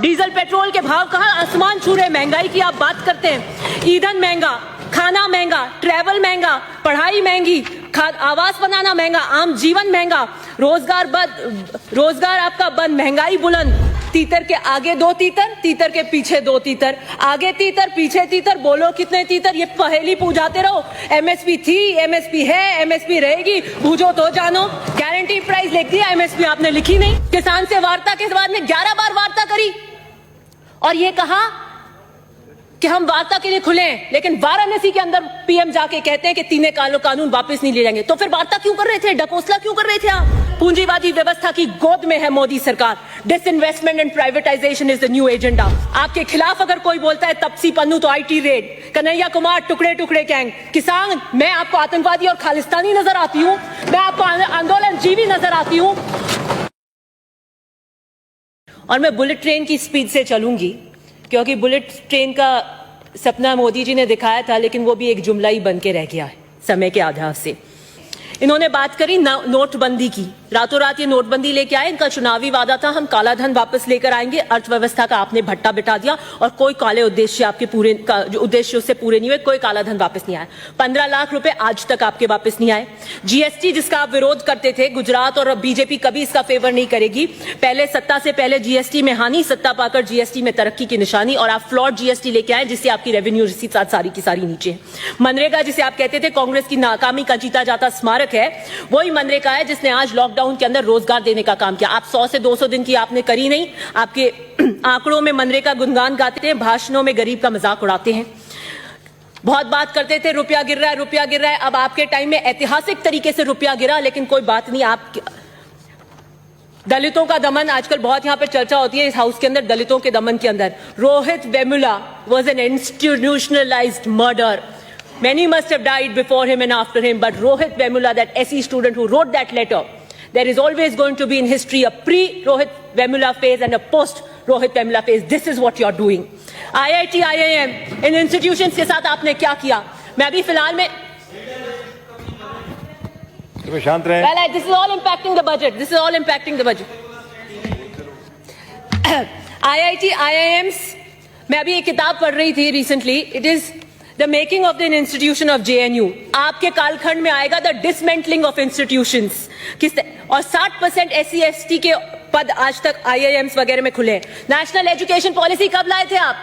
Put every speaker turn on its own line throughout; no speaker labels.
Diesel petrol के भाव कहाँ आसमान छू रहे, महंगाई की आप बात करते हैं। ईंधन महंगा, खाना महंगा, ट्रैवल महंगा, पढ़ाई महंगी, आवास बनाना महंगा, आम जीवन महंगा, रोजगार आपका बंद, महंगाई बुलंद। तीतर के आगे दो तीतर, तीतर के पीछे दो तीतर, आगे तीतर पीछे तीतर, बोलो कितने तीतर, ये पहेली पूछाते रहो। एमएसपी थी, एमएसपी है, एमएसपी रहेगी, बूझो तो जानो। गारंटी प्राइस लिख दिया, एमएसपी आपने लिखी नहीं। किसान से वार्ता के बाद में 11 बार वार्ता करी और ये कहा कि हम वार्ता के लिए खुले हैं, लेकिन वाराणसी के अंदर पीएम जाके कहते हैं कि तीनों कानून वापस नहीं ले जाएंगे। तो फिर वार्ता क्यों कर रहे थे, डकोसला क्यों कर रहे थे आप? पूंजीवादी व्यवस्था की गोद में है मोदी सरकार। Disinvestment and privatisation is the new agenda. आपके खिलाफ अगर कोई बोलता है तपसी पन्नू तो आईटी रेड, कन्हैया कुमार टुकड़े टुकड़े गैंग, किसान मैं आपको आतंकवादी और खालिस्तानी नजर आती हूँ, मैं आपको आंदोलन जीवी नजर आती हूँ और मैं बुलेट ट्रेन की स्पीड से चलूंगी, क्योंकि बुलेट ट्रेन का सपना मोदी जी ने दिखाया था, लेकिन वो भी एक जुमला ही बन के रह गया है समय के आधार से। इन्होंने बात करी नोटबंदी की, रातों रात ये नोटबंदी लेके आए। इनका चुनावी वादा था हम काला धन वापस लेकर आएंगे, अर्थव्यवस्था का आपने भट्टा बिठा दिया और कोई काले उद्देश्य आपके पूरे जो उद्देश्य उससे पूरे नहीं हुए, कोई काला धन वापस नहीं आया। 15 लाख रुपए आज तक आपके वापस नहीं आए। जीएसटी जिसका आप विरोध करते थे, गुजरात और बीजेपी कभी इसका फेवर नहीं करेगी। पहले सत्ता से पहले जीएसटी में हानि, सत्ता पाकर जीएसटी में तरक्की की निशानी, और आप फ्लॉड जीएसटी लेके आए जिससे आपकी रेवेन्यू रिसीट्स आज सारी की सारी नीचे है। मनरेगा जिसे आप कहते थे कांग्रेस की नाकामी का जीता जाता स्मारक है, वही मनरेगा है जिसने आज लॉकडाउन के अंदर रोजगार देने का काम किया। आप 100 से 200 दिन की आपने करी नहीं। आपके आंकड़ों में मनरेगा गुणगान गाते हैं, भाषणों में गरीब का मजाक उड़ाते हैं। बहुत बात करते थे रुपया गिर रहा है, रुपया गिर रहा है। अब आपके टाइम में ऐतिहासिक तरीके से रुपया गिरा, लेकिन कोई बात नहीं। आप दलितों का दमन आजकल बहुत यहां पर चर्चा होती है इस हाउस के अंदर, दलितों के दमन के अंदर। Rohit Vemula was an institutionalized murder. Many must have died before him and after him, but Rohit Vemula, that SE student who wrote that letter, there is always going to be in history a pre-Rohit Vemula phase and a post-Rohit Vemula phase. This is what you're doing. IIT, IIM, in institutions के साथ आपने क्या किया? मैं अभी फिलहाल में
शांत रहें।
Well, this is all impacting the budget. This is all impacting the budget. IIT, IIMs, मैं अभी एक किताब पढ़ रही थी recently. It is The making of the institution of JNU. आपके कालखंड में आएगा the dismantling of institutions. और 60% SC ST के पद आज तक IIMs वगैरह में खुले। नेशनल एजुकेशन पॉलिसी कब लाए थे आप,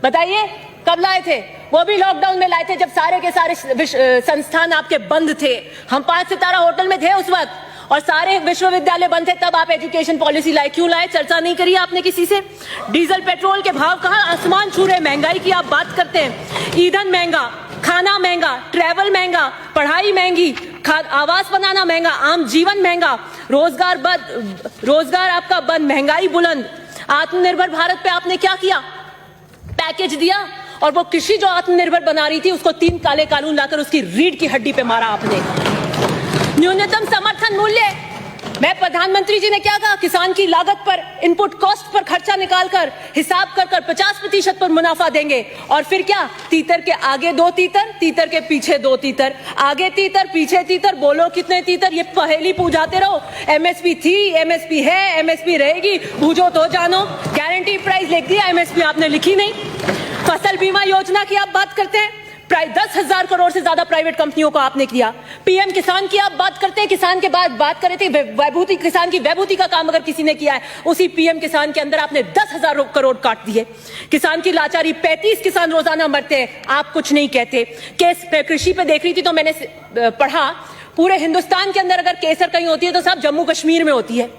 बताइए कब लाए थे? वो भी लॉकडाउन में लाए थे जब सारे के सारे संस्थान आपके बंद थे। हम 5 सितारा होटल में थे उस वक्त और सारे विश्वविद्यालय बंद थे, तब आप एजुकेशन पॉलिसी लाए। क्यों लाए? चर्चा नहीं करी आपने किसी से। डीजल पेट्रोल के भाव कहाँ आसमान छू रहे, महंगाई की आप बात करते हैं। ईंधन महंगा, खाना महंगा, ट्रैवल महंगा, पढ़ाई महंगी, आवास बनाना महंगा, आम जीवन महंगा, रोजगार आपका बंद, महंगाई बुलंद। आत्मनिर्भर भारत पे आपने क्या किया? पैकेज दिया और वो कृषि जो आत्मनिर्भर बना रही थी उसको 3 काले कानून लाकर उसकी रीढ़ की हड्डी पे मारा आपने। न्यूनतम समर्थन मूल्य, मैं प्रधानमंत्री जी ने क्या कहा? किसान की लागत पर, इनपुट कॉस्ट पर खर्चा निकालकर हिसाब कर 50% पर मुनाफा देंगे। और फिर क्या? तीतर के आगे दो तीतर, तीतर के पीछे दो तीतर, आगे तीतर पीछे तीतर, बोलो कितने तीतर, ये पहेली पूछाते रहो। एमएसपी थी, एमएसपी है, एमएसपी रहेगी, बूझो तो जानो। गारंटी प्राइस लिख दिया, एमएसपी आपने लिखी नहीं। फसल बीमा योजना की आप बात करते हैं, 10,000 करोड़ से ज्यादा प्राइवेट कंपनियों को आपने किया। पीएम किसान की आप बात करते हैं, किसान के बाद बात कर रहे थे वैभूति, किसान की वैभूति का काम अगर किसी ने किया है, उसी पीएम किसान के अंदर आपने 10,000 करोड़ काट दिए। किसान की लाचारी, 35 किसान रोजाना मरते हैं, आप कुछ नहीं कहते। केस कृषि पे देख रही थी तो मैंने पढ़ा, पूरे हिंदुस्तान के अंदर अगर केसर कहीं होती है तो सब जम्मू कश्मीर में होती है।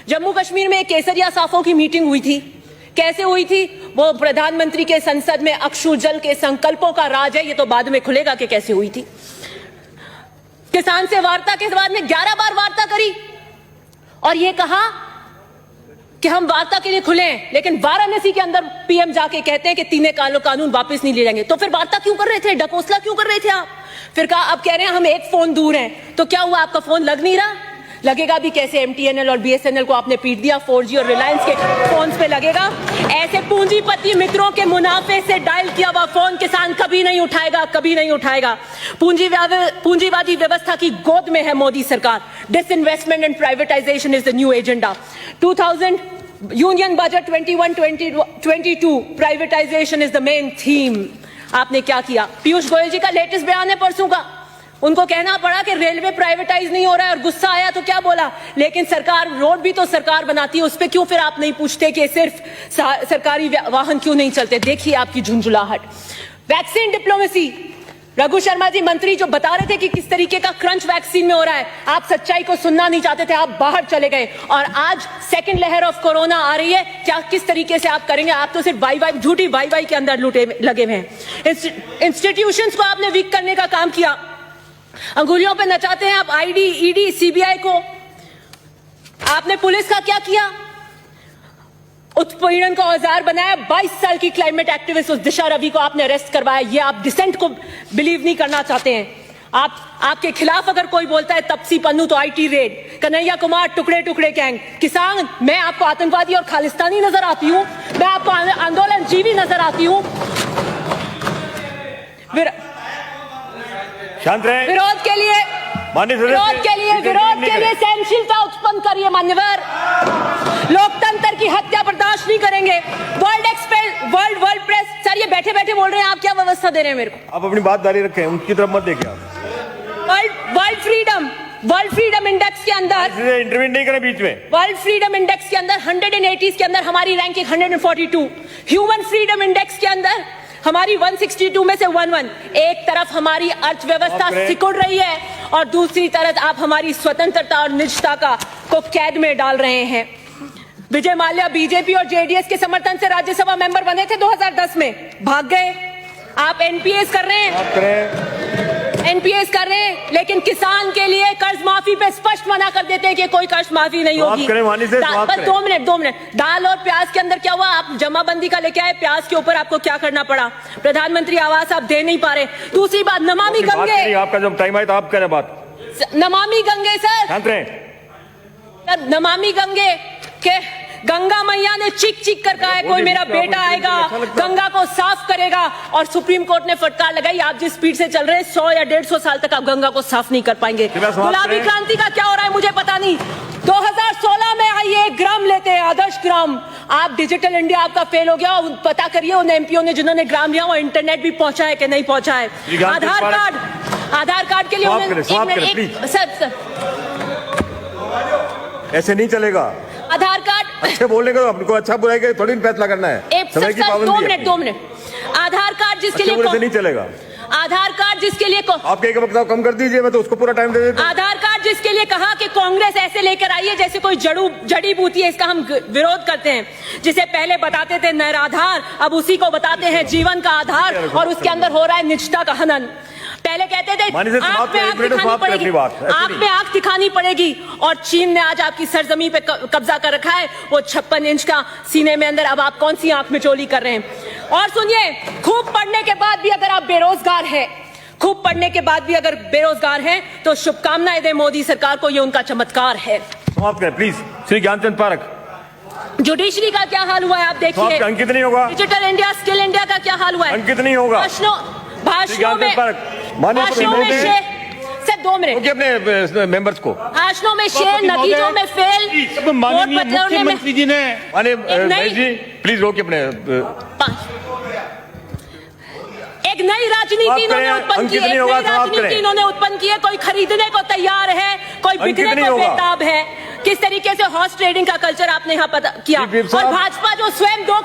जम्मू कश्मीर में एक केसरिया साफों की मीटिंग हुई थी। कैसे हुई थी? वो प्रधानमंत्री के संसद में अक्षु जल के संकल्पों का राज है, ये तो बाद में खुलेगा कि कैसे हुई थी। किसान से वार्ता के बाद में 11 बार वार्ता करी और ये कहा कि हम वार्ता के लिए खुले हैं, लेकिन वाराणसी के अंदर पीएम जाके कहते हैं कि तीनों कानून वापस नहीं ले जाएंगे। तो फिर वार्ता क्यों कर रहे थे, डकोसला क्यों कर रहे थे आप? फिर कहा, अब कह रहे हैं हम एक फोन दूर हैं। तो क्या हुआ, आपका फोन लग नहीं रहा? लगेगा भी कैसे? MTNL और BSNL को आपने पीट दिया, 4G और रिलायंस के फोन्स पे लगेगा। ऐसे पूंजीपति मित्रों के मुनाफे से डायल किया हुआ फोन किसान कभी नहीं उठाएगा, कभी नहीं उठाएगा। पूंजीवादी व्यवस्था की गोद में है मोदी सरकार। Disinvestment and privatisation is the new agenda. Union budget 21-22 privatisation is the main theme. आपने क्या किया? पीयूष गोयल जी का लेटेस्ट बयान है परसों का, उनको कहना पड़ा कि रेलवे प्राइवेटाइज नहीं हो रहा है और गुस्सा आया तो क्या बोला, लेकिन सरकार रोड भी तो सरकार बनाती है, उस पर क्यों फिर आप नहीं पूछते कि सिर्फ सरकारी वाहन क्यों नहीं चलते? देखिए आपकी झुंझुलाहट। वैक्सीन डिप्लोमेसी, रघु शर्मा जी मंत्री जो बता रहे थे कि किस तरीके का क्रंच वैक्सीन में हो रहा है, आप सच्चाई को सुनना नहीं चाहते थे, आप बाहर चले गए और आज सेकंड लहर ऑफ कोरोना आ रही है, क्या किस तरीके से आप करेंगे? आप तो सिर्फ झूठी वाई के अंदर लगे हुए हैं। इंस्टीट्यूशंस को आपने वीक करने का काम किया, अंगुलियों पे नचाते हैं आप आईडी, ईडी, सीबीआई को। आपने पुलिस का क्या किया? उत्पीड़न का औजार बनाया। 22 साल की क्लाइमेट एक्टिविस्ट उस दिशा रवि को आपने अरेस्ट करवाया। ये आप डिसेंट को बिलीव नहीं करना चाहते हैं। आपके खिलाफ अगर कोई बोलता है तपसी पन्नू तो आईटी रेड, कन्हैया कुमार टुकड़े टुकड़े गैंग, किसान, मैं आपको आतंकवादी और खालिस्तानी नजर आती हूं, मैं आपको आंदोलन जीवी नजर आती हूं।
शांत रहे।
विरोध के लिए सहनशीलता उत्पन्न करिए मान्यवर। लोकतंत्र की हत्या बर्दाश्त नहीं करेंगे। वर्ल्ड प्रेस, सर ये बैठे बैठे बोल रहे हैं, आप क्या व्यवस्था दे रहे हैं मेरे को?
आप अपनी बात जारी रखें, उनकी तरफ मत देखिए आप।
वर्ल्ड फ्रीडम इंडेक्स के अंदर
इंटरव्यू नहीं करें बीच में।
वर्ल्ड फ्रीडम इंडेक्स के अंदर 180 के अंदर हमारी रैंकिंग 142। ह्यूमन फ्रीडम इंडेक्स के अंदर हमारी 162 में से 11। एक तरफ हमारी अर्थव्यवस्था सिकुड़ रही है और दूसरी तरफ आप हमारी स्वतंत्रता और निजता को कैद में डाल रहे हैं। विजय माल्या बीजेपी और जेडीएस के समर्थन से राज्यसभा मेंबर बने थे 2010 में, भाग गए। आप एनपीएस कर रहे हैं, लेकिन किसान के लिए कर्ज माफी पे स्पष्ट मना कर देते हैं कि कोई कर्ज माफी नहीं होगी। बस 2 मिनट। दाल और प्याज के अंदर क्या हुआ? आप जमाबंदी का लेके आए, प्याज के ऊपर आपको क्या करना पड़ा? प्रधानमंत्री आवास आप दे नहीं पा रहे। दूसरी बात, नमामि गंगे,
आपका जब टाइम आए तो आप करें बात।
नमामि गंगे सर, नमामि गंगे के गंगा मैया ने चीख कर कहा है कोई मेरा बेटा आएगा, गंगा को साफ करेगा, और सुप्रीम कोर्ट ने फटकार लगाई। आप जिस स्पीड से चल रहे हैं 100 या 150 साल तक आप गंगा को साफ नहीं कर पाएंगे। गुलाबी क्रांति का क्या हो रहा है मुझे पता नहीं। 2016 में आइए 1 ग्राम लेते हैं, आदर्श ग्राम। आप डिजिटल इंडिया आपका फेल हो गया। पता करिए उन एमपीओ ने जिन्होंने ग्राम लिया वो इंटरनेट भी पहुंचा है कि नहीं पहुंचा है। आधार कार्ड के लिए सर
ऐसे नहीं चलेगा।
आधार कार्ड
अच्छे बोलने का आपको अच्छा बुराई के थोड़ी फैसला करना है। समय की पाबंदी है।
2 मिनट। आधार कार्ड जिसके लिए
नहीं चलेगा।
आधार कार्ड जिसके लिए
आप एक वक्त कम कर दीजिए, मैं तो उसको पूरा टाइम दे देता हूं।
आधार कार्ड जिसके लिए कहा कि कांग्रेस ऐसे लेकर आई है जैसे कोई जड़ी बूटी है, इसका हम विरोध करते हैं। जिसे पहले बताते थे निराधार, अब उसी को बताते हैं जीवन का आधार, और उसके अंदर हो रहा है निजता का हनन। पहले कहते थे आंख में आंख दिखानी पड़ेगी, और चीन ने आज आपकी सरजमी पे कब्जा कर रखा है, वो 56 इंच का सीने में अंदर। अब आप कौन सी आंख में चोली कर रहे हैं? और सुनिए, खूब पढ़ने के बाद भी अगर आप बेरोजगार हैं, तो शुभकामनाएं दें मोदी सरकार को, ये उनका चमत्कार है।
समाप्त करें प्लीज। श्री ज्ञानचंद पारख।
जुडिशरी का क्या हाल हुआ है आप देखिए।
अंकित नहीं होगा।
डिजिटल इंडिया, स्किल इंडिया का क्या हाल हुआ है?
अंकित नहीं होगा।
भाषणों में सर 2 मिनट
अपने मेंबर्स को,
भाषणों में शेर, नतीजों में फेल।
माननीय मुख्यमंत्री जी ने
प्लीज रोकिए अपने।
एक नई राजनीति इन्होंने उत्पन्न की है। कोई खरीदने को तैयार है, कोई बिकने को बेताब है। किस तरीके से हॉर्स ट्रेडिंग का कल्चर आपने यहाँ पता किया, और भाजपा जो स्वयं 2